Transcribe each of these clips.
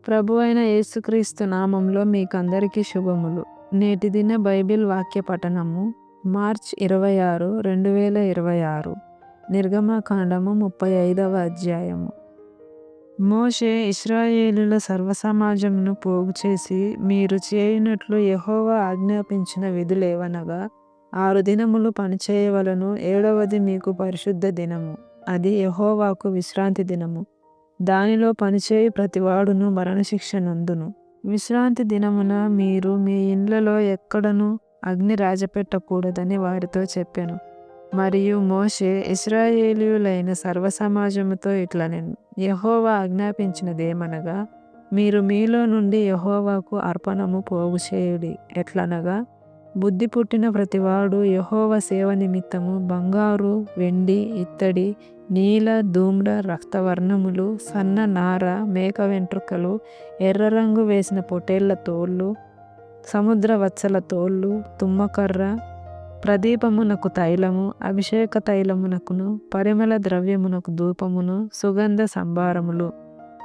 ప్రభువైన యేసుక్రీస్తు నామంలో మీకందరికీ శుభములు. నేటి దిన బైబిల్ వాక్య పఠనము మార్చ్ 26, 2026. నిర్గమకాండము 35వ అధ్యాయము. మోషే ఇశ్రాయేలుల సర్వసమాజమును పోగుచేసి, మీరు చేయునట్లు యెహోవా ఆజ్ఞాపించిన విధులేవనగా, 6 దినములు పనిచేయవలెను, 7వది మీకు పరిశుద్ధ దినము, అది యెహోవాకు విశ్రాంతి దినము. దానిలో పనిచేయు ప్రతివాడును మరణశిక్ష నందును. విశ్రాంతి దినమున మీరు మీ ఇండ్లలో ఎక్కడనూ అగ్ని రాజపెట్టకూడదని వారితో చెప్పెను. మరియు మోషే ఇశ్రాయేలీయులైన సర్వసమాజముతో ఇట్లనెను, యెహోవా ఆజ్ఞాపించినదేమనగా, మీరు మీలో నుండి యెహోవాకు అర్పణము పోగుచేయుడి. ఎట్లనగా, బుద్ధి పుట్టిన ప్రతివాడు యెహోవా సేవ నిమిత్తము బంగారు, వెండి, ఇత్తడి, నీల, ధూమ్ర, రక్తవర్ణములు, సన్న నార, మేక వెంట్రుకలు, ఎర్ర రంగు వేసిన పొటేళ్ల తోళ్ళు, సముద్ర వత్సల తోళ్ళు, తుమ్మకర్ర, ప్రదీపమునకు తైలము, అభిషేక తైలమునకును, పరిమళ ద్రవ్యమునకు ధూపమును, సుగంధ సంభారములు,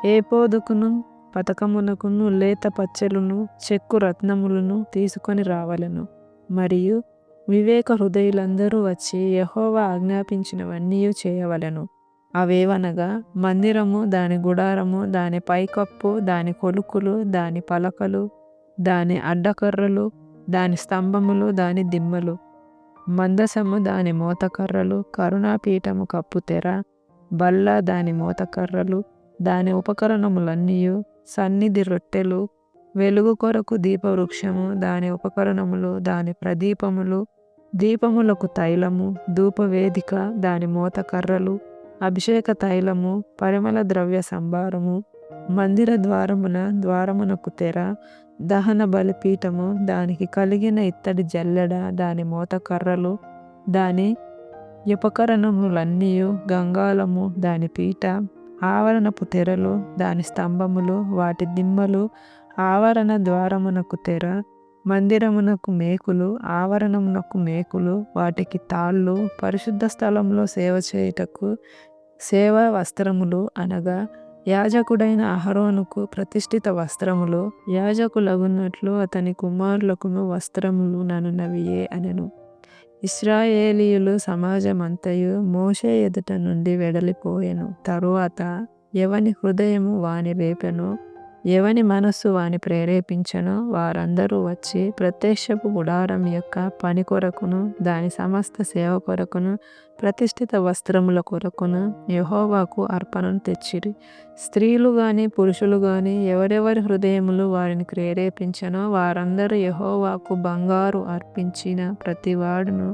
ఏపోదుకును, పతకమునకును, లేత పచ్చెలును, చెక్కు రత్నములను తీసుకొని రావలెను. మరియు వివేక హృదయులందరూ వచ్చి యెహోవా ఆజ్ఞాపించినవన్నీ చేయవలెను. అవేవనగా, మందిరము, దాని గుడారము, దాని పైకప్పు, దాని కొలుకులు, దాని పలకలు, దాని అడ్డకర్రలు, దాని స్తంభములు, దాని దిమ్మలు, మందసము, దాని మోతకర్రలు, కరుణాపీఠము కప్పు తెర, బల్ల, దాని మోతకర్రలు, దాని ఉపకరణములన్నీయు, సన్నిధి రొట్టెలు, వెలుగు కొరకు దీపవృక్షము, దాని ఉపకరణములు, దాని ప్రదీపములు, దీపములకు తైలము, ధూపవేదిక, దాని మోతకర్రలు, అభిషేక తైలము, పరిమళ ద్రవ్య సంభారము, మందిర ద్వారమున ద్వారమునకు తెర, దహన బలిపీఠము, దానికి కలిగిన ఇత్తడి జల్లెడ, దాని మోతకర్రలు, దాని ఉపకరణములన్నీయు, గంగాళము, దాని పీట, ఆవరణపు తెరలు, దాని స్తంభములు, వాటి దిమ్మలు, ఆవరణ ద్వారమునకు తెర, మందిరమునకు మేకులు, ఆవరణమునకు మేకులు, వాటికి తాళ్ళు, పరిశుద్ధ స్థలంలో సేవ చేయుటకు సేవా వస్త్రములు అనగా యాజకుడైన అహరోనుకు ప్రతిష్ఠిత వస్త్రములు, యాజకులగున్నట్లు అతని కుమారులకును వస్త్రములు ననున్నవియే అనెను. ఇశ్రాయేలీయులు సమాజమంతయు మోషే ఎదుట నుండి వెడలిపోయెను. తరువాత ఎవని హృదయము వాని రేపెనో, ఎవని మనస్సు వాని ప్రేరేపించెనో వారందరూ వచ్చి ప్రత్యక్షపు గుడారం యొక్క పని కొరకును, దాని సమస్త సేవ కొరకును, ప్రతిష్ఠిత వస్త్రముల కొరకును యెహోవాకు అర్పణను తెచ్చిరి. స్త్రీలు గాని పురుషులు గాని ఎవరెవరి హృదయములు వారిని ప్రేరేపించెనో వారందరూ యెహోవాకు బంగారు అర్పించిన ప్రతివాడును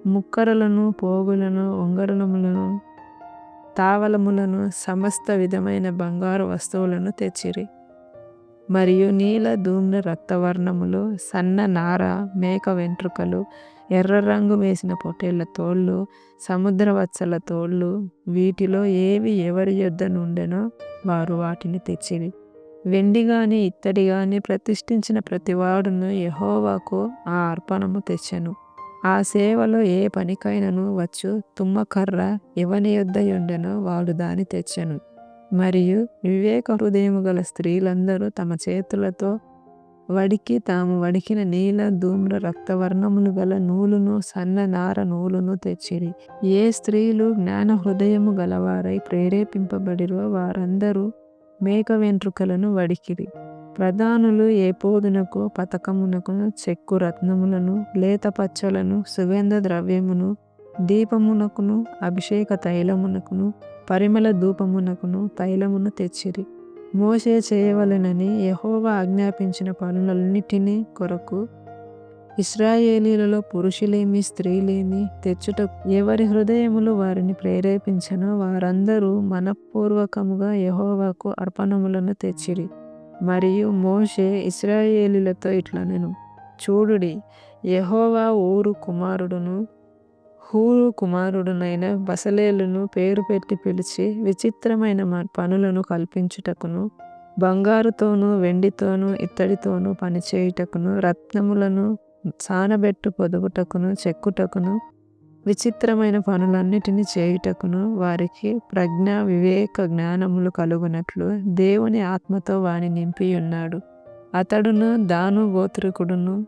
ముక్కరలను, పోగులను, ఉంగరములను, తావలములను, సమస్త విధమైన బంగారు వస్తువులను తెచ్చిరి. మరియు నీల, ధూమ్ర, రక్తవర్ణములు, సన్న నార, మేక వెంట్రుకలు, ఎర్ర రంగు వేసిన పొటేళ్ల తోళ్ళు, సముద్ర వత్సల తోళ్ళు, వీటిలో ఏవి ఎవరి యొద్ద నుండెనో వారు వాటిని తెచ్చిరి. వెండి గాని ఇత్తడి గాని ప్రతిష్ఠించిన ప్రతివాడును యెహోవాకు ఆ అర్పణము తెచ్చెను. ఆ సేవలో ఏ పనికైనను వచ్చు తుమ్మకర్ర ఎవని యొద్ద ఉండెనో వాడు దాని తెచ్చెను. మరియు వివేక హృదయము గల స్త్రీలందరూ తమ చేతులతో వడికి తాము వడికిన నీల, ధూమ్ర, రక్తవర్ణములు గల నూలును, సన్న నార నూలును తెచ్చిరి. ఏ స్త్రీలు జ్ఞాన హృదయము గలవారై ప్రేరేపింపబడిరో వారందరూ మేక వెంట్రుకలను వడికిరి. ప్రధానులు ఏపోదునకు, పతకమునకును, చెక్కు రత్నములను, లేత పచ్చలను, సుగంధ ద్రవ్యమును, దీపమునకును, అభిషేక తైలమునకును, పరిమళ ధూపమునకును తైలమును తెచ్చిరి. మోషే చేయవలెనని యెహోవా ఆజ్ఞాపించిన పనులన్నిటిని కొరకు ఇశ్రాయేలీయులలో పురుషులేమి స్త్రీలేమి తెచ్చుటకు ఎవరి హృదయములు వారిని ప్రేరేపించెనో వారందరూ మనఃపూర్వకముగా యెహోవాకు అర్పణములను తెచ్చిరి. మరియు మోషే ఇశ్రాయేలీయులతో ఇట్లనెను, చూడుడి, యెహోవా హూరు కుమారుడునైన బసలేలును పేరు పెట్టి పిలిచి విచిత్రమైన పనులను కల్పించుటకును, బంగారుతోనూ, వెండితోనూ, ఇత్తడితోనూ పనిచేయుటకును, రత్నములను సానబెట్టు పొదుగుటకును, చెక్కుటకును, విచిత్రమైన పనులన్నిటిని చేయుటకును వారికి ప్రజ్ఞ వివేక జ్ఞానములు కలుగునట్లు దేవుని ఆత్మతో వాని నింపియున్నాడు. అతడును దాను గోత్రికుడును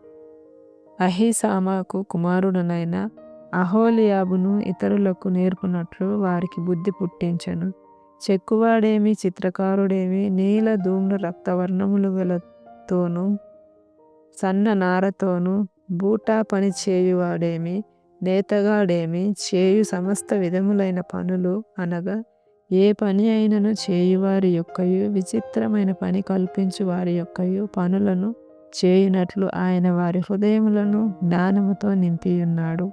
అహీసామాకు కుమారుడనైన అహోలియాబును ఇతరులకు నేర్పునట్లు వారికి బుద్ధి పుట్టించెను. చెక్కువాడేమి చిత్రకారుడేమి నీల ధూమ్ర రక్తవర్ణములు గలతోనూ సన్న నారతోనూ బూటా పని చేయువాడేమి నేతగాడేమి చేయు సమస్త విధములైన పనులు అనగా ఏ పని అయినను చేయువారి యొక్కయు విచిత్రమైన పని కల్పించు వారి యొక్కయు పనులను చేయునట్లు ఆయన వారి హృదయములను జ్ఞానముతో నింపియున్నాడు.